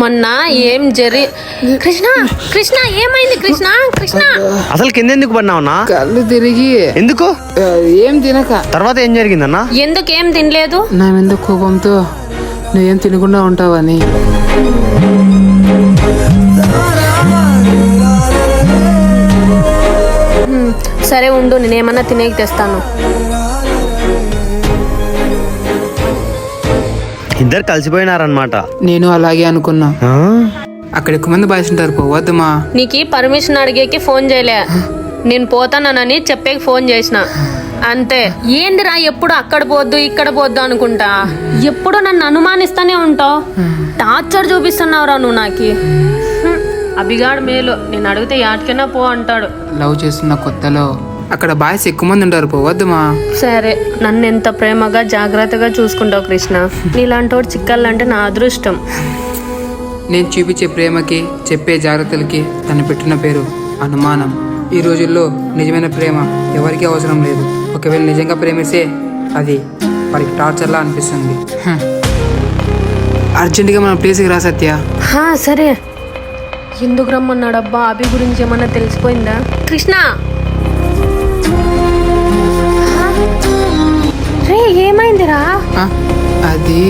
మొన్న ఏం కృష్ణ కృష్ణ ఏమైంది కృష్ణ కృష్ణ అసలు కింద ఎందుకు పడినావన్నా? కళ్ళు తిరిగి. ఎందుకు? ఏం తినక. తర్వాత ఏం జరిగిందన్నా? ఎందుకు ఏం తినలేదు? నా మీద కోపంతో నువ్వేం తినకుండా ఉంటావని. సరే ఉండు, నేనేమన్నా తినేకి తెస్తాను. ఇద్దరు కలిసిపోయినారనమాట. నేను అలాగే అనుకున్నా. అక్కడ ఎక్కువ మంది బాయ్స్ ఉంటారు, పోవద్దుమా. నీకు పర్మిషన్ అడిగేకి ఫోన్ చేయలే, నేను పోతానని చెప్పేకి ఫోన్ చేసిన అంతే. ఏందిరా ఎప్పుడు అక్కడ పోద్దు ఇక్కడ పోద్దు అనుకుంటా, ఎప్పుడు నన్ను అనుమానిస్తానే ఉంటావు. టార్చర్ చూపిస్తున్నావురా నువ్వు నాకి. అభిగాడు మేలు, నేను అడిగితే యాటికైనా పో అంటాడు. లవ్ చేస్తున్న కొత్తలో అక్కడ బాయ్స్ ఎక్కువ మంది ఉంటారు, పోవద్దుమా. సరే, నన్ను ఎంత ప్రేమగా జాగ్రత్తగా చూసుకుంటావు కృష్ణ. నీలాంటోడు చిక్కాలంటే నా అదృష్టం. నేను చూపించే ప్రేమకి, చెప్పే జాగ్రత్తలకి తను పెట్టిన పేరు అనుమానం. ఈ రోజుల్లో నిజమైన ప్రేమ ఎవరికీ అవసరం లేదు. ఒకవేళ నిజంగా ప్రేమిస్తే అది వారికి టార్చర్లా అనిపిస్తుంది. అర్జెంటుగా మన ప్లేస్కి రా సత్య. సరే. ఎందుకు రమ్మన్నాడబ్బా? అభి గురించి ఏమన్నా తెలిసిపోయిందా? కృష్ణ రే, ఏమైందిరా? అది